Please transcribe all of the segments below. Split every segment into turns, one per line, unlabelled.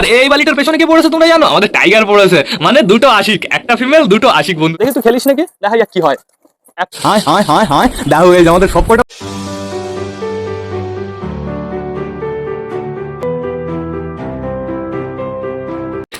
আর এই বালিটার পেছনে কি পড়েছে তোমরা জানো? আমাদের টাইগার পড়েছে, মানে দুটো আশিক, একটা ফিমেল দুটো আশিক বন্ধু। দেখি তুই খেলিস নাকি, দেখা যাক কি হয়। হায় হায় হায় হায়, দেখো এই যে আমাদের সবকটা।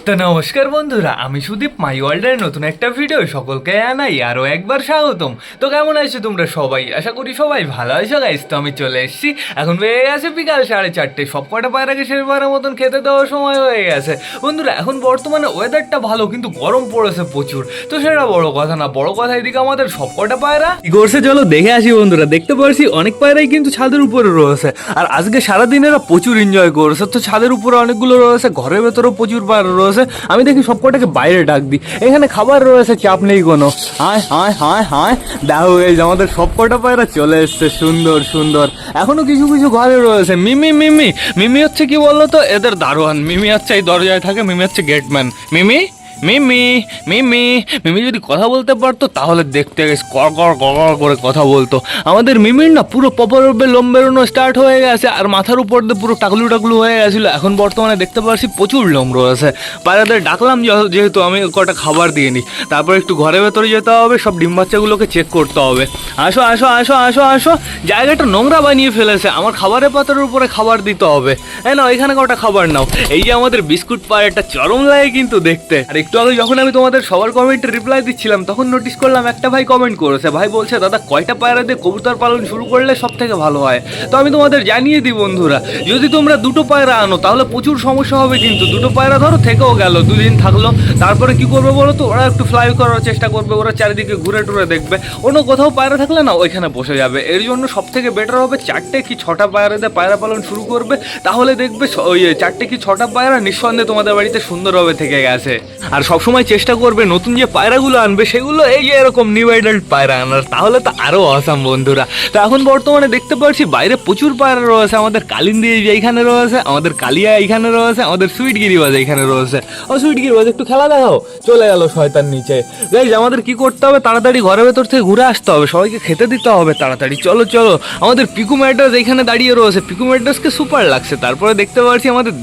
তো নমস্কার বন্ধুরা, আমি সুদীপ, মাই ওয়ার্ল্ডের নতুন একটা ভিডিও সকলকে জানাই আরও একবার স্বাগতম। তো কেমন আছো তোমরা সবাই? আশা করি সবাই ভালো আছো গাইস। তো আমি চলে এসেছি, এখন হয়ে গেছে বিকাল 4:30, সব কটা পায়রাকে শেষবারের মতন খেতে দেওয়ার সময় হয়ে গেছে বন্ধুরা। এখন বর্তমানে ওয়েদারটা ভালো, কিন্তু গরম পড়েছে প্রচুর। তো সেটা বড় কথা না, বড় কথা এদিকে আমাদের সব কটা পায়রা কি করছে চলো দেখে আসি বন্ধুরা। দেখতে পাচ্ছি অনেক পায়রাই কিন্তু ছাদের উপরে রয়েছে, আর আজকে সারাদিন এরা প্রচুর এনজয় করছে। তো ছাদের উপরে অনেকগুলো রয়েছে, ঘরের ভেতরেও প্রচুর পায়রা রয়েছে। আমি দেখি সবকটাকে বাইরে ডাক দিই, এখানে খাবার রয়েছে, চাপ নেই কোনো। হায় হায় হায় হায়, দেখো এই যে আমাদের সবকটা পায়রা চলে এসছে, সুন্দর সুন্দর। এখনো কিছু কিছু ঘরে রয়েছে। মিমি মিমি মিমি হচ্ছে কি বলতো এদের দারোয়ান। মিমি হচ্ছে এই দরজায় থাকে, মিমি হচ্ছে গেটম্যান। মিমি মিমি মিমি মিমি যদি কথা বলতে পারতো তাহলে দেখতে গেছে কর কর কর করে কথা বলতো। আমাদের মিমির না পুরো পপরবে লোম বেরোনো স্টার্ট হয়ে গেছে, আর মাথার উপর দিয়ে পুরো টাকলু টাকলু হয়ে গেছিলো। এখন বর্তমানে দেখতে পাচ্ছি প্রচুর লোম রয়েছে। পায়রাদের ডাকলাম যেহেতু আমি কটা খাবার দিয়ে নিই, তারপর একটু ঘরের ভেতরে যেতে হবে, সব ডিম বাচ্চাগুলোকে চেক করতে হবে। আসো আসো আসো আসো আসো, জায়গাটা নোংরা বানিয়ে ফেলেছে, আমার খাবারের পাতার উপরে খাবার দিতে হবে। হ্যাঁ না, এখানে কটা খাবার নাও। এই যে আমাদের বিস্কুট পায়রাটা চরম লাগে কিন্তু দেখতে। আর একটু আগে যখন আমি তোমাদের সবার কমেন্টে রিপ্লাই দিচ্ছিলাম, তখন নোটিস করলাম একটা ভাই কমেন্ট করেছে। ভাই বলছে, দাদা কয়টা পায়রা দিয়ে কবুতর পালন শুরু করলে সব থেকে ভালো হয়? তো আমি তোমাদের জানিয়ে দিই বন্ধুরা, যদি তোমরা দুটো পায়রা আনো তাহলে প্রচুর সমস্যা হবে। কিন্তু দুটো পায়রা ধরো থেকেও গেল, দুদিন থাকলো, তারপরে কি করবে বলো তো? ওরা একটু ফ্লাই করার চেষ্টা করবে, ওরা চারিদিকে ঘুরে টুরে দেখবে। অন্য কোথাও পায়রা থাকলে না ওইখানে বসে যাবে। এর জন্য সব থেকে বেটার হবে 4টে কি 6টা পায়রা দিয়ে পায়রা পালন শুরু করবে, তাহলে দেখবে ওই 4টে কি 6টা পায়রা নিঃসন্দেহে তোমাদের বাড়িতে সুন্দরভাবে থেকে গেছে। আর সবসময় চেষ্টা করবে নতুন যে পায়রাগুলো আনবে সেগুলো এই যে এরকম নিউ অ্যাডাল্ট পায়রা আনার, তাহলে তো আরও অসাম বন্ধুরা। তো এখন বর্তমানে দেখতে পাচ্ছি বাইরে প্রচুর পায়রা রয়েছে। আমাদের কালিন্দি এইখানে রয়েছে, আমাদের কালিয়া এইখানে রয়েছে, আমাদের সুইট গিরিবাজ এইখানে রয়েছে। ও সুইট গিরিবাজ একটু খেলা দেখাও, চলে গেল শয়তান নিচে। গাইজ আমাদের কি করতে হবে, তাড়াতাড়ি ঘরের ভেতর থেকে ঘুরে আসতে হবে, সবাইকে খেতে দিতে হবে তাড়াতাড়ি। চলো চলো, আমাদের পিকু ম্যাড্রাস এইখানে দাঁড়িয়ে রয়েছে, পিকু ম্যাড্রাসকে সুপার লাগছে। তারপরে দেখতে পাচ্ছি আমাদের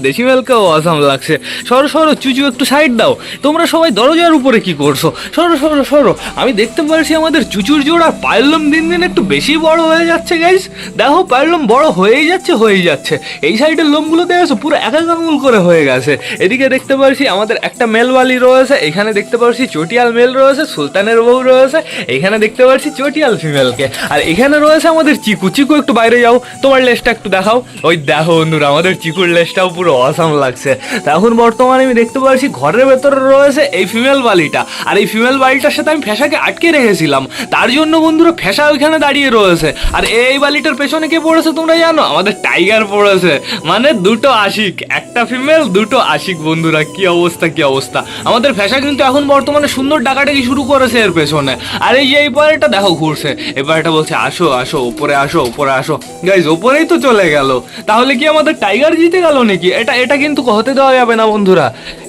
দেশি মেলকেও অসাম লাগছে। সরো সরো চুচু, একটু সাইড দাও। তোমরা সবাই দরজার উপরে কি করছো? সরো সরো সরো। আমি দেখতে পাচ্ছি আমাদের চুচুর জোড়া পায়ের লোম দিন দিন একটু বেশি বড় হয়ে যাচ্ছে গাইস। দেখো পায়ের লোম বড় হয়েই যাচ্ছে। এই সাইডের লোমগুলো দেখেছো পুরো এক এক আঙুল করে হয়ে গেছে। এদিকে দেখতে পাচ্ছি আমাদের একটা মেলওয়ালি রয়েছে, এখানে দেখতে পাচ্ছি চটিয়াল মেল রয়েছে, সুলতানের বউ রয়েছে, এখানে দেখতে পাচ্ছি চটিয়াল ফিমেলকে, আর এখানে রয়েছে আমাদের চিকু। চিকু একটু বাইরে যাও, তোমার লেজটা একটু দেখাও। ওই দেখো বন্ধুরা, আমাদের চিকুর লেজটাও পুরো অসাম লাগছে। তা এখন বর্তমানে আমি দেখতে পাচ্ছি ঘরের ভেতরে রয়েছে এই ফিমেল বালিটা, আর এই ফিমেল বালিটার সাথে আমি ফেসাকে আটকে রেখেছিলাম, তার জন্য বন্ধুরা ফেসা ওইখানে দাঁড়িয়ে রয়েছে। আর এই বালিটার পেছনে কে পড়েছে তোমরা জানো? আমাদের টাইগার পড়েছে, মানে দুটো আশিক, একটা ফিমেল দুটো আশিক বন্ধুরা। কি অবস্থা কি অবস্থা। আমাদের ফেসা কিন্তু এখন বর্তমানে সুন্দর ডাকাডাকি শুরু করেছে এর পেছনে। আর এই যে এই পায়রাটা দেখো ঘুরছে, এই পায়রাটা বলছে আসো আসো উপরে আসো উপরে আসো। গাইজ ওপরেই তো চলে গেল, তাহলে কি আমাদের টাইগার জিতে গেল নাকি? এটা কিন্তু হতে দেওয়া যাবে না বন্ধুরা,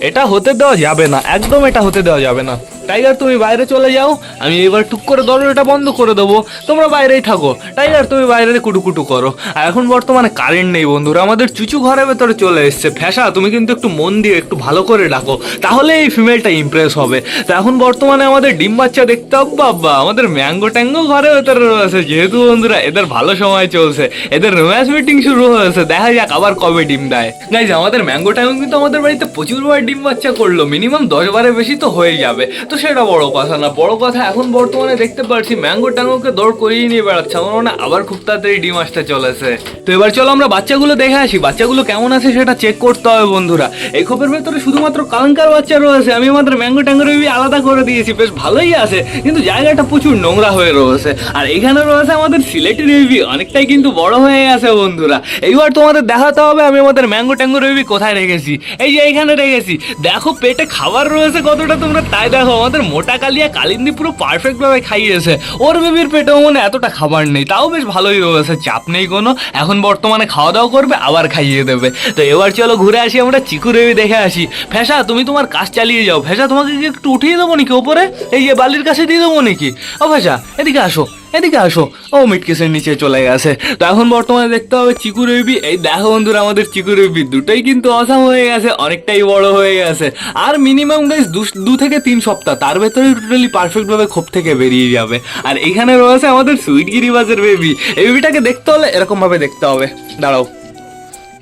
এটা হতে দেওয়া যাবে না, একদম এটা হতে দেওয়া যাবে না। টাইগার তুমি বাইরে চলে যাও, আমি এবার টুক করে দরজাটা বন্ধ করে দেবো, তোমরা বাইরেই থাকো। টাইগার তুমি বাইরে কুটুকুটু করো। আর এখন বর্তমানে কারেন্ট নেই বন্ধুরা, আমাদের চুচু ঘরের ভেতরে চলে এসছে। ফ্যাসা তুমি কিন্তু একটু মন দিয়ে একটু ভালো করে ডাকো, তাহলে এই ফিমেলটা ইমপ্রেস হবে। তো এখন বর্তমানে আমাদের ডিম বাচ্চা দেখতে হবে। বাবা আমাদের ম্যাঙ্গো ট্যাঙ্গো ঘরের ভেতরে রয়েছে, যেহেতু বন্ধুরা এদের ভালো সময় চলছে, এদের রোম্যান্স মিটিং শুরু হয়েছে, দেখা যাক আবার কবে ডিম দেয়। গাইজ আমাদের ম্যাঙ্গো ট্যাঙ্গো কিন্তু আমাদের বাড়িতে প্রচুরবার ডিম বাচ্চা করলো, মিনিমাম 10বারের বেশি তো হয়ে যাবে। তো সেটা বড় কথা না, বড় কথা এখন বর্তমানে দেখতে পাচ্ছি ম্যাঙ্গো ট্যাঙ্গোকে দৌড় করিয়ে নিয়ে বেড়াচ্ছে। আমার মনে আবার খুব তাড়াতাড়ি ডিম আসতে চলেছে। তো এবার চলো আমরা বাচ্চাগুলো দেখে আসি, বাচ্চাগুলো কেমন আছে সেটা চেক করতে হবে বন্ধুরা। এই খোপের ভেতরে শুধুমাত্র কালাঙ্কার বাচ্চা রয়েছে, আমি আমাদের ম্যাঙ্গো ট্যাঙ্গো বেবি আলাদা করে দিয়েছি, বেশ ভালোই আছে, কিন্তু জায়গাটা প্রচুর নোংরা হয়ে রয়েছে। আর এখানে রয়েছে আমাদের সিলেটি বেবি, অনেকটাই কিন্তু বড় হয়ে গেছে বন্ধুরা। এইবার তোমাদের দেখাতে হবে আমি আমাদের ম্যাঙ্গো ট্যাঙ্গো বেবি কোথায় রেখেছি। এই যে এইখানে রেখেছি, দেখো পেটে খাবার রয়েছে কতটা তোমরা তাই দেখো। আমাদের মোটা কালিয়া কালিন্দি পুরো পারফেক্ট ভাবে খাইয়েছে, ওর বেবির পেটেও মনে এতটা খাবার নেই, তাও বেশ ভালোই রয়েছে, চাপ নেই কোনো। এখন বর্তমানে খাওয়া দাওয়া করবে, আবার খাইয়ে দেবে। তো এবার চলো ঘুরে আসি, আমরা চিকু বেবি দেখে আসি। ফ্যাসা তুমি তোমার কাজ চালিয়ে যাও। ফ্যাসা তোমাকে কি একটু উঠিয়ে দেবো নাকি ওপরে, এই যে বালির কাছে দিয়ে দেবো নাকি? ও ফ্যাসা এদিকে আসো, এদিকে আসো। ও মিটকেসের নিচে চলে গেছে। তো এখন বর্তমানে দেখতে হবে চিকু বেবি। এই দেখো বন্ধুরা, আমাদের চিকু বেবি দুটোই কিন্তু অসাম হয়ে গেছে, অনেকটাই বড় হয়ে গেছে। আর মিনিমাম গাইস 2 থেকে 3 সপ্তাহ, তার ভেতরে টোটালি পারফেক্ট ভাবে খোপ থেকে বেরিয়ে যাবে। আর এখানে রয়েছে আমাদের সুইট গিরিবাজের বেবি। এই বেবিটাকে দেখতে হলে এরকম ভাবে দেখতে হবে। দাঁড়াও,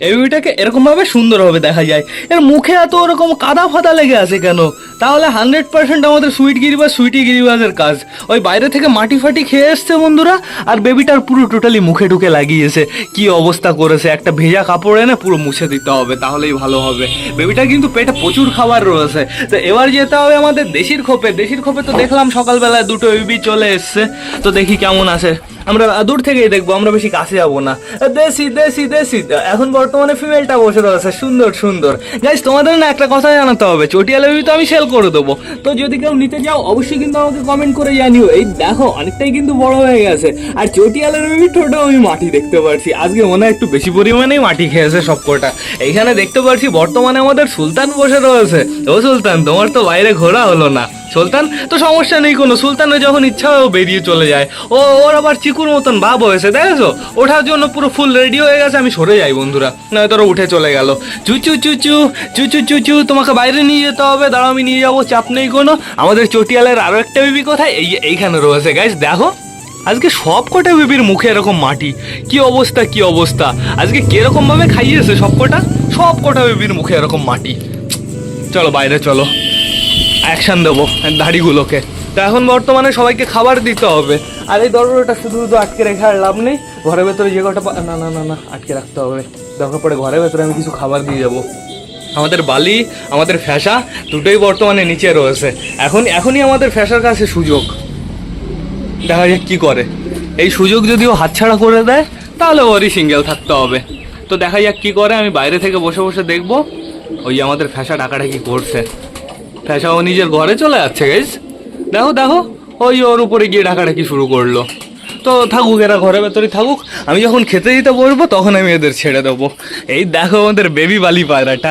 এই বেবিটাকে এরকম ভাবে সুন্দরভাবে দেখা যায়। এর মুখে এত ওরকম কাদা ফাদা লেগে আছে কেন? তাহলে 100% আমাদের সুইটি গিরিবাজের কাজ। ওই বাইরে থেকে মাটি ফাটি খেয়ে এসছে বন্ধুরা, আর বেবিটার পুরো টোটালি মুখে ঢুকে লাগিয়েছে। কি অবস্থা করেছে! একটা ভেজা কাপড় এনে পুরো মুছে দিতে হবে, তাহলেই ভালো হবে। বেবিটার কিন্তু পেটে প্রচুর খাবার রয়েছে। তো এবার যেতে হবে আমাদের দেশির খোপে। দেশির খোপে তো দেখলাম সকালবেলায় 2টো বেবি চলে এসছে। তো দেখি কেমন আছে। আমরা দূর থেকেই দেখবো, আমরা বেশি কাছে যাবো না। দেশি দেশি দেশি। এখন বর্তমানে ফিমেলটা বসে রয়েছে সুন্দর সুন্দর। গাইস, তোমাদের না একটা কথা জানাতে হবে, চটিয়ালা বেবি তো আমি সেল করে দেবো। তো যদি কেউ নিতে যাও অবশ্যই কিন্তু আমাকে কমেন্ট করে জানিও। এই দেখো, অনেকটাই কিন্তু বড় হয়ে গেছে। আর চটিয়ালার বেবি ঠোঁটেও আমি মাটি দেখতে পারছি। আজকে মনে হয় একটু বেশি পরিমাণেই মাটি খেয়েছে সবকটা। এইখানে দেখতে পাচ্ছি বর্তমানে আমাদের সুলতান বসে রয়েছে। ও সুলতান, তোমার তো বাইরে ঘোরা হলো না। সুলতান তো সমস্যা নেই কোনো, সুলতানের যখন ইচ্ছা হয় ও বেরিয়ে চলে যায়। ওর আবার চিকুর মতন ভাব হয়েছে, দেখেছো? ওঠার জন্য পুরো ফুল রেডি হয়ে গেছে। আমি সরে যাই বন্ধুরা, নয় তোরা উঠে চলে গেল। চুচু চুচু চুচু চুচু, তোমাকে বাইরে নিয়ে যেতে হবে। দাঁড়াও, আমি নিয়ে যাবো, চাপ নেই কোনো। আমাদের চটিয়ালের আরো একটা বেবি কোথায়? এইখানে রয়েছে। গাইস দেখো, আজকে সব কটা বেবির মুখে এরকম মাটি। কি অবস্থা, কি অবস্থা! আজকে কিরকম ভাবে খাইয়েছে সব কটা বেবির মুখে এরকম মাটি। চলো বাইরে চলো, অ্যাকশন দেবো দাড়িগুলোকে। তো এখন বর্তমানে সবাইকে খাবার দিতে হবে। আর এই দরজাটা শুধু শুধু আটকে রেখে আর লাভ নেই। ঘরের ভেতরে যে কটা না না না না আটকে রাখতে হবে। দরকার পড়ে ঘরের ভেতরে আমি কিছু খাবার দিয়ে যাবো। আমাদের বালি, আমাদের ফ্যাসা দুটোই বর্তমানে নিচে রয়েছে। এখনই আমাদের ফ্যাসার কাছে সুযোগ, দেখা যাক কি করে। এই সুযোগ যদিও হাতছাড়া করে দেয় তাহলে ওরই সিঙ্গেল থাকতে হবে। তো দেখা যাক কি করে। আমি বাইরে থেকে বসে বসে দেখবো। ওই আমাদের ফ্যাসা ডাকাডাকি করছে। ফ্যাসা ও নিজের ঘরে চলে যাচ্ছে। গাইস দেখো দেখো, ওই ওর উপরে গিয়ে ডাকাডাকি শুরু করলো। তো থাকুক, এরা ঘরের ভেতরেই থাকুক। আমি যখন খেতে দিতে বসবো তখন আমি এদের ছেড়ে দেবো। এই দেখো আমাদের বেবি বালি পায়রাটা।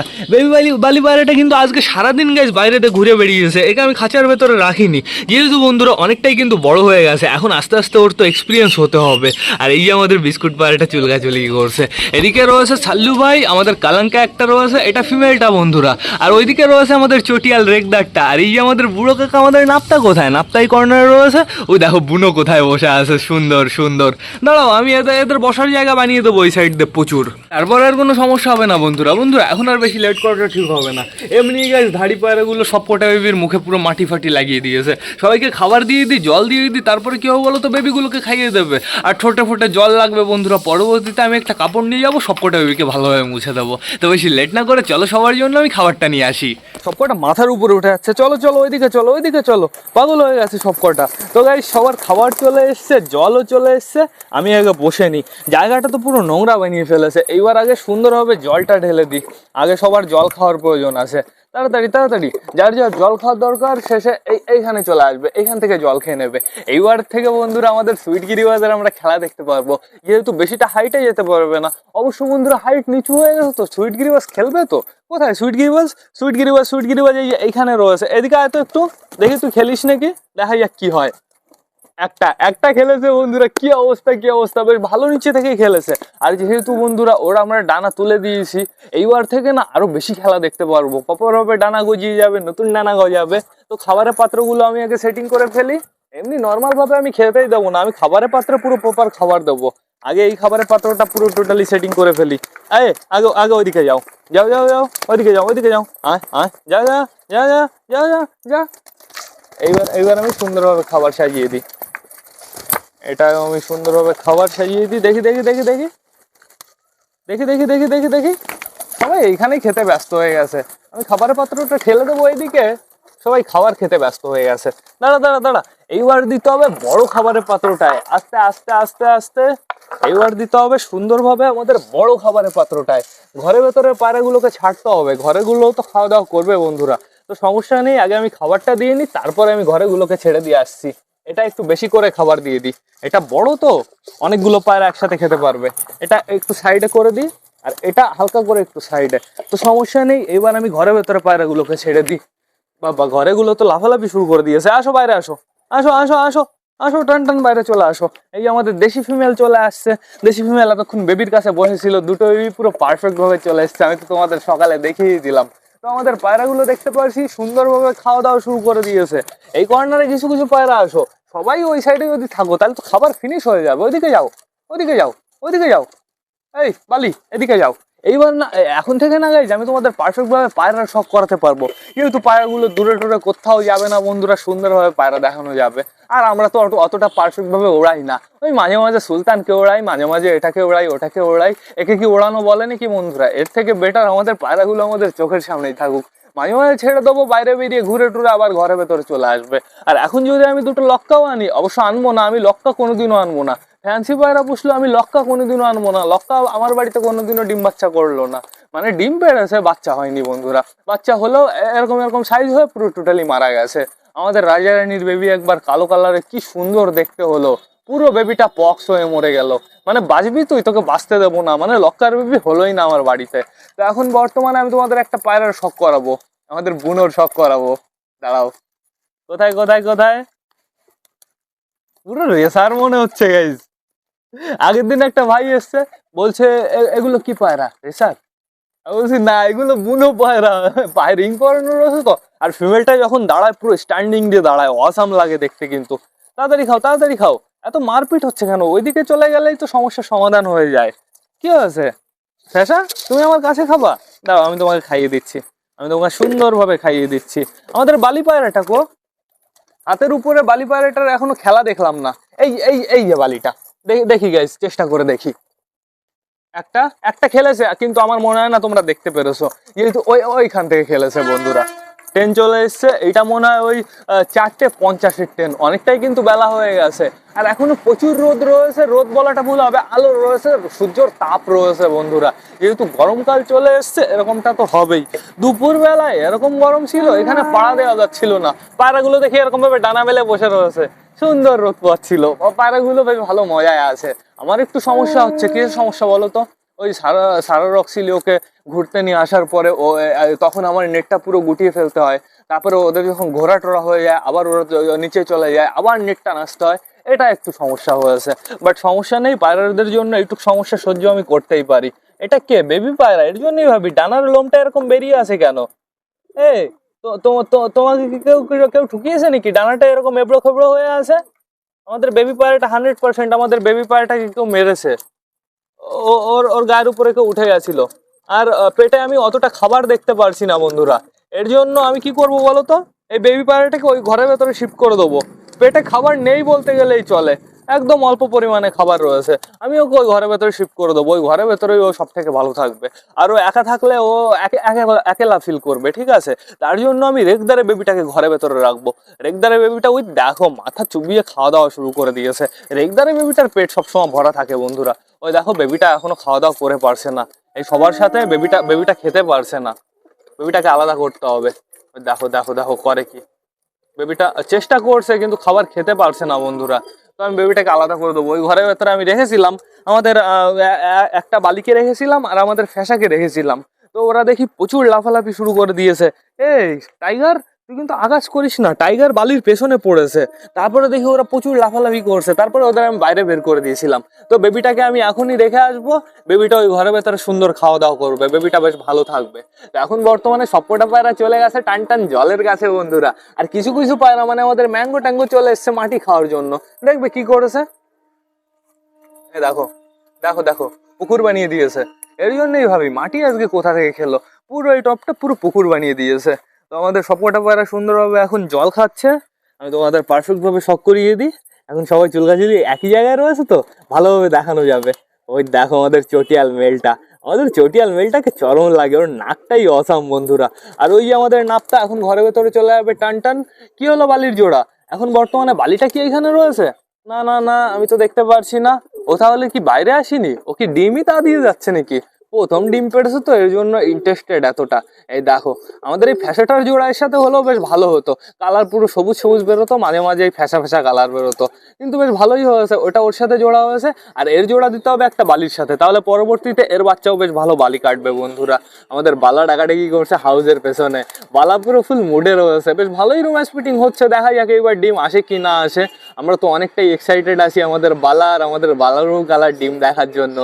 বালি পায়রাটা কিন্তু আজকে সারাদিন গাইস বাইরেতে ঘুরে বেরিয়েছে। একে আমি খাঁচার ভেতরে রাখিনি, যেহেতু বন্ধুরা অনেকটাই কিন্তু বড় হয়ে গেছে। এখন আস্তে আস্তে ওর তো এক্সপিরিয়েন্স হতে হবে। আর এই যে আমাদের বিস্কুট পায়রাটা চুলকাচুলি করছে। এদিকে রয়েছে সাল্লু ভাই, আমাদের কালাঙ্কা একটা রয়েছে, এটা ফিমেলটা বন্ধুরা। আর ওইদিকে রয়েছে আমাদের চটিয়াল রেগদারটা। আর এই যে আমাদের বুড়ো কাকা, আমাদের নাপ্তা কোথায়? নাপ্তাই কর্নারে রয়েছে। ওই দেখো বুনো কোথায় বসে আছে, সুন্দর সুন্দর। দাঁড়াও, আমি এদের বসার জায়গা বানিয়ে দেবো ওই সাইড দিয়ে প্রচুর। তারপর আর কোনো সমস্যা হবে না বন্ধুরা। এখন আর বেশি লেট করাটা ঠিক হবে না। এমনি গাইস ধাড়ি পায়রাগুলো সব কটা বেবির মুখে পুরো মাটি ফাটি লাগিয়ে দিয়েছে। সবাইকে খাবার দিয়ে দিই, জল দিয়ে দিই, তারপরে কি হবে বলো তো? বেবিগুলোকে খাইয়ে দেবে। আর ঠোঁটে ফোটে জল লাগবে বন্ধুরা। পরবর্তীতে আমি একটা কাপড় নিয়ে যাবো, সব কটা বেবিকে ভালোভাবে মুছে দেবো। তো বেশি লেট না করে চলো, সবার জন্য আমি খাবারটা নিয়ে আসি। সবকটা মাথার উপরে উঠে যাচ্ছে। চলো চলো, ওইদিকে চলো, ওইদিকে চলো। পাগল হয়ে গেছে সবকটা। তো গাইস সবার খাবার চলে এসছে, জলও চলে এসছে। আমি আগে বসে নিই। জায়গাটা তো পুরো নোংরা বানিয়ে ফেলেছে। এইবার আগে সুন্দরভাবে জলটা ঢেলে দিই। আগে সবার জল খাওয়ার প্রয়োজন আছে। তাড়াতাড়ি তাড়াতাড়ি, যার যার জল খাওয়ার দরকার শেষে এইখানে চলে আসবে, এইখান থেকে জল খেয়ে নেবে। এইবার থেকে বন্ধুরা আমাদের সুইট গিরিবাজের আমরা খেলা দেখতে পারবো। যেহেতু বেশিটা হাইটে যেতে পারবে না, অবশ্য বন্ধুরা হাইট নিচু হয়ে গেছে, তো সুইট গিরিবাজ খেলবে তো। কোথায় সুইট গিরিবাজ? সুইট গিরিবাজ এইখানে রয়েছে। এদিকে আয় তো একটু, দেখি তুই খেলিস নাকি, দেখা যাক কি হয়। একটা খেলেছে বন্ধুরা। কি অবস্থা, কি অবস্থা! বেশ ভালো নিচে থেকে খেলেছে। আর যেহেতু বন্ধুরা ওরা আমরা ডানা তুলে দিয়েছি, এইবার থেকে না আরো বেশি খেলা দেখতে পারবো। প্রপার ভাবে ডানা গজিয়ে যাবে, নতুন ডানা গজাবে। তো খাবারের পাত্রগুলো আমি আগে সেটিং করে ফেলি। এমনি নর্মাল ভাবে আমি খেতেই দেবো না, আমি খাবারের পাত্রে পুরো প্রপার খাবার দেবো। আগে এই খাবারের পাত্রটা পুরো টোটালি সেটিং করে ফেলি। আগে আগে ওইদিকে যাও, যাও যাও যাও, ওইদিকে যাও, ওইদিকে যাও। যা যা যা যা যা যা যা। এইবার আমি সুন্দরভাবে খাবার সাজিয়ে দিই। এটা আমি সুন্দরভাবে খাবার সাজিয়ে দিই। দেখি দেখি দেখি দেখি দেখি দেখি দেখি দেখি দেখি সবাই এইখানেই খেতে ব্যস্ত হয়ে গেছে। আমি খাবারের পাত্রটা ঠেলে দেবো এইদিকে, সবাই খাবার খেতে ব্যস্ত হয়ে গেছে। দাঁড়া দাঁড়া দাঁড়া, এইবার দিতে হবে বড় খাবারের পাত্রটায়। আস্তে আস্তে আস্তে আস্তে এইবার দিতে হবে সুন্দরভাবে আমাদের বড় খাবারের পাত্রটায়। ঘরের ভেতরে পায়রাগুলোকে ছাড়তে হবে, ঘরেগুলোও তো খাওয়া দাওয়া করবে বন্ধুরা। তো সমস্যা নেই, আগে আমি খাবারটা দিয়ে নিই, তারপরে আমি ঘরেগুলোকে ছেড়ে দিয়ে আসছি। এটা একটু বেশি করে খাবার দিয়ে দিই, এটা বড় তো অনেকগুলো পায়রা একসাথে খেতে পারবে। এটা একটু সাইডে করে দিই, আর এটা হালকা করে একটু সাইডে। তো সমস্যা নেই, এবার আমি ঘরের ভেতরে পায়রাগুলোকে ছেড়ে দিই। বাবা, ঘরেগুলো তো লাফালাফি শুরু করে দিয়েছে। আসো বাইরে আসো, আসো আসো আসো। আসো টান টান বাইরে চলে আসো। এই যে আমাদের দেশি ফিমেল চলে আসছে। দেশি ফিমেল এতক্ষণ বেবির কাছে বসেছিল, দুটো বেবি পুরো পারফেক্ট ভাবে চলে এসছে, আমি তো তোমাদের সকালে দেখিয়ে দিলাম। তো আমাদের পায়রাগুলো দেখতে পাচ্ছি সুন্দরভাবে খাওয়া দাওয়া শুরু করে দিয়েছে। এই কর্নারে কিছু কিছু পায়রা আসো, সবাই ওই সাইডে যদি থাকো তাহলে তো খাবার ফিনিশ হয়ে যাবে। ওইদিকে যাও, ওইদিকে যাও, ওইদিকে যাও। এই বালি, এদিকে যাও। এইবার না এখন থেকে না গাইজ আমি তোমাদের পারফেক্ট ভাবে পায়রা শখ করাতে পারবো। কিন্তু পায়রাগুলো দূরে টুরে কোথাও যাবে না বন্ধুরা, সুন্দরভাবে পায়রা দেখানো যাবে। আর আমরা তো অতটা পারফেক্ট ভাবে ওড়াই না, ওই মাঝে মাঝে সুলতানকে ওড়াই, মাঝে মাঝে এটাকে ওড়াই ওটাকে ওড়াই। একে কি ওড়ানো বলে নাকি বন্ধুরা? এর থেকে বেটার আমাদের পায়রাগুলো আমাদের চোখের সামনেই থাকুক। মাঝে মাঝে ছেড়ে দেবো, বাইরে বেরিয়ে ঘুরে টুরে আবার ঘরের ভেতরে চলে আসবে। আর এখন যদি আমি দুটো লক্কাও আনি, অবশ্য আনবো না, আমি লক্কা কোনোদিনও আনবো না। ফ্যান্সি পায়রা পুষলো, আমি লক্কা কোনোদিনও আনবো না। লক্কা আমার বাড়িতে কোনোদিনও ডিম বাচ্চা করলো না, মানে ডিম পেড়েছে, বাচ্চা হয়নি বন্ধুরা। বাচ্চা হলেও এরকম এরকম সাইজ হয়ে পুরো টোটালি মারা গেছে। আমাদের রাজা রানীর বেবি একবার কালো কালারে কি সুন্দর দেখতে হলো, পুরো বেবিটা পক্স হয়ে মরে গেল। মানে বাঁচবি তুই, তোকে বাঁচতে দেবো না, মানে লক্কার বেবি হলোই না আমার বাড়িতে। তো এখন বর্তমানে আমি তোমাদের একটা পায়রার শখ করাবো, আমাদের বুনোর শখ করাবো। দাঁড়াও, কোথায় কোথায় কোথায়? পুরো রেসার মনে হচ্ছে গাইজ। আগের দিন একটা ভাই এসছে, বলছে এগুলো কি পায়রা রেসার? আমি বলছি না, এগুলো বুনো পায়রা, পায়রিং করানো রয়েছে তো। আর ফিমেলটা যখন দাঁড়ায় পুরো স্ট্যান্ডিং দিয়ে দাঁড়ায়, অসাম লাগে দেখতে কিন্তু। তাড়াতাড়ি খাও, তাড়াতাড়ি খাও। এত মারপিট হচ্ছে কেন? ওইদিকে চলে গেলেই তো সমস্যার সমাধান হয়ে যায়। কি হয়েছে শেষা, তুমি আমার কাছে খাবা? দাও আমি তোমাকে খাইয়ে দিচ্ছি, আমি তোমাকে সুন্দরভাবে খাইয়ে দিচ্ছি। আমাদের বালি পায়রাটা কো? হাতের উপরে বালি পায়রাটার এখনো খেলা দেখলাম না। এই এই এই যে বালিটা, দেখি গাইস, চেষ্টা করে দেখি। একটা একটা খেলেছে, কিন্তু আমার মনে হয় না তোমরা দেখতে পেরেছো, যেহেতু ওইখান থেকে খেলেছে বন্ধুরা। ট্রেন চলে এসছে, এইটা মনে হয় ওই 4:50-এর ট্রেন। অনেকটাই কিন্তু বেলা হয়ে গেছে, আর এখনো প্রচুর রোদ রয়েছে। রোদ বলাটা ভুল হবে, আলো রয়েছে, সূর্যর তাপ রয়েছে বন্ধুরা। যেহেতু গরমকাল চলে এসছে, এরকমটা তো হবেই। দুপুর বেলায় এরকম গরম ছিল, এখানে পাড়া দেওয়া যাচ্ছিল না। পায়রাগুলো দেখি এরকম ভাবে ডানা মেলে বসে রয়েছে, সুন্দর রোদ পাচ্ছিল। পায়রাগুলো বেশ ভালো মজায় আছে। আমার একটু সমস্যা হচ্ছে, কিসের সমস্যা বলো তো? ওই সারা রক্সিলিওকে ঘুরতে নিয়ে আসার পরে তখন আমার নেটটা পুরো গুটিয়ে ফেলতে হয়। তারপরে ওদের যখন ঘোরা টোরা হয়ে যায়, আবার ওরা নিচে চলে যায়, আবার নেটটা নাচতে হয়। এটা একটু সমস্যা হয়েছে, বাট সমস্যা নেই, পায়রাদের জন্য একটু সমস্যা সহ্য আমি করতেই পারি। এটা কে? বেবি পায়রা, এর জন্যই ভাবি ডানার লোমটা এরকম বেরিয়ে আসে কেন? এই তোমাকে কি কেউ কেউ ঠুকিয়েছে নাকি? ডানাটা এরকম এবড়ো খেবড়ো হয়ে আছে। আমাদের বেবি পায়রাটা 100% আমাদের বেবি পায়রাটাকে কেউ মেরেছে। ওর ওর গায়ের উপরে কেউ উঠে গেছিল। আর পেটে আমি অতটা খাবার দেখতে পারছি না বন্ধুরা। এর জন্য আমি কি করব বলো তো? এই বেবি পায়রাটাকে ওই ঘরের ভেতরে শিফট করে দেবো। পেটে খাবার নেই বলতে গেলেই চলে, একদম অল্প পরিমাণে খাবার রয়েছে। আমি ওকে ওই ঘরের ভেতরে শিফট করে দেবো, ওই ঘরের ভেতরেই ও সব থেকে ভালো থাকবে। আর ও একা থাকলে ও একেলা ফিল করবে, ঠিক আছে? তার জন্য আমি রেগদারে বেবিটাকে ঘরের ভেতরে রাখবো। রেগদারে বেবিটা ওই দেখো মাথা চুবিয়ে খাওয়া দাওয়া শুরু করে দিয়েছে। রেগদারে বেবিটার পেট সবসময় ভরা থাকে বন্ধুরা। ওই দেখো বেবিটা এখনো খাওয়া দাওয়া করে পারছে না, এই সবার সাথে বেবিটা খেতে পারছে না। বেবিটাকে আলাদা করতে হবে। ওই দেখো দেখো দেখো করে কি, বেবিটা চেষ্টা করছে কিন্তু খাবার খেতে পারছে না বন্ধুরা। তো আমি বেবিটাকে আলাদা করে দেবো। ওই ঘরের ভেতরে আমি রেখেছিলাম আমাদের একটা বালিকে রেখেছিলাম আর আমাদের ফ্যাসাকে রেখেছিলাম। তো ওরা দেখি প্রচুর লাফালাফি শুরু করে দিয়েছে। এই টাইগার, তুই কিন্তু আগাছ করিস না, টাইগার বালির পেছনে পড়েছে। তারপরে দেখি ওরা প্রচুর লাফালাফি করছে, তারপরে ওদের আমি বাইরে বের করে দিয়েছিলাম। তো বেবিটাকে আমি এখনই রেখে আসবো, বেবিটা ওই ঘরের ভেতরে সুন্দর খাওয়া দাওয়া করবে, বেবিটা বেশ ভালো থাকবে। তো এখন বর্তমানে সবকটা পায়রা চলে গেছে টান টান জলের কাছে বন্ধুরা। আর কিছু কিছু পায়রা মানে আমাদের ম্যাঙ্গো ট্যাঙ্গো চলে এসছে মাটি খাওয়ার জন্য। দেখবে কি করেছে, এ দেখো দেখো দেখো, পুকুর বানিয়ে দিয়েছে। এর জন্যই ভাবি মাটি আজকে কোথা থেকে খেলো, পুরো এই টপটা পুরো পুকুর বানিয়ে দিয়েছে। তো আমাদের সবকটা পায়রা সুন্দরভাবে এখন জল খাচ্ছে। আমি তোমাদের পারফেক্ট ভাবে শখ করিয়ে দিই। এখন সবাই চুলকাচুলি একই জায়গায় রয়েছে, তো ভালোভাবে দেখানো যাবে। ওই দেখো আমাদের চটিয়াল মেলটা, আমাদের চটিয়াল মেলটাকে চরম লাগে, ওর নাকটাই অসাম বন্ধুরা। আর ওই যে আমাদের নাপটা এখন ঘরের ভেতরে চলে যাবে টান টান। কি হলো বালির জোড়া? এখন বর্তমানে বালিটা কি এখানে রয়েছে? না না না, আমি তো দেখতে পারছি না। ও তাহলে কি বাইরে আসেনি? ও কি ডিমই তা দিয়ে যাচ্ছে নাকি?
প্রথম ডিম পেড়েছে তো এর জন্য ইন্টারেস্টেড এতটা। এই দেখো আমাদের এই ফ্যাসাটার জোড়ার সাথে হলেও বেশ ভালো হতো, কালার পুরো সবুজ সবুজ বেরোতো, মাঝে মাঝে এই ফ্যাসা ফ্যাসা কালার বেরোতো, কিন্তু বেশ ভালোই হয়েছে। ওটা ওর সাথে জোড়া হয়েছে, আর এর জোড়া দিতে হবে একটা বালির সাথে, তাহলে পরবর্তীতে এর বাচ্চাও বেশ ভালো বালি কাটবে বন্ধুরা। আমাদের বালা ডাকাডাকি করছে হাউসের পেছনে, বালা পুরো ফুল মুডে রয়েছে, বেশ ভালোই রোম্যান্স ফিটিং হচ্ছে। দেখা যাক এবার ডিম আসে কি না আসে। আমরা তো অনেকটাই এক্সাইটেড আছি আমাদের বালা আর আমাদের বালারও কালার ডিম দেখার জন্য,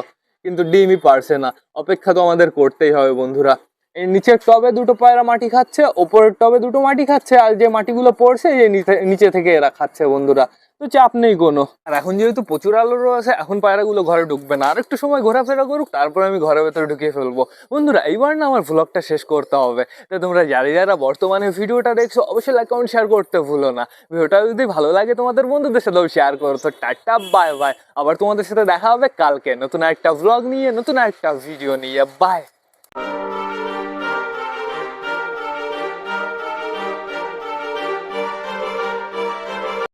কিন্তু ডিমই পারছে না। অপেক্ষা তো আমাদের করতেই হবে বন্ধুরা। এই নিচের টবে দুটো পায়রা মাটি খাচ্ছে, ওপরের টবে দুটো মাটি খাচ্ছে, আর যে মাটিগুলো পড়ছে এই নিচে থেকে এরা খাচ্ছে বন্ধুরা। তো চাপ নেই কোনো। আর এখন যেহেতু প্রচুর আলো রয়েছে, এখন পায়রাগুলো ঘরে ঢুকবে না, আর একটু সময় ঘোরাফেরা করুক, তারপরে আমি ঘরের ভেতরে ঢুকিয়ে ফেলবো বন্ধুরা। এইবার না আমার ভ্লগটা শেষ করতে হবে, তো তোমরা যারা বর্তমানে ভিডিওটা দেখছো অবশ্যই লাইক কমেন্ট শেয়ার করতে ভুলো না। ভিডিওটা যদি ভালো লাগে তোমাদের বন্ধুদের সাথেও শেয়ার করো। তো টাটা বাই বাই, আবার তোমাদের সাথে দেখা হবে কালকে নতুন একটা ভ্লগ নিয়ে, নতুন একটা ভিডিও নিয়ে। বাই।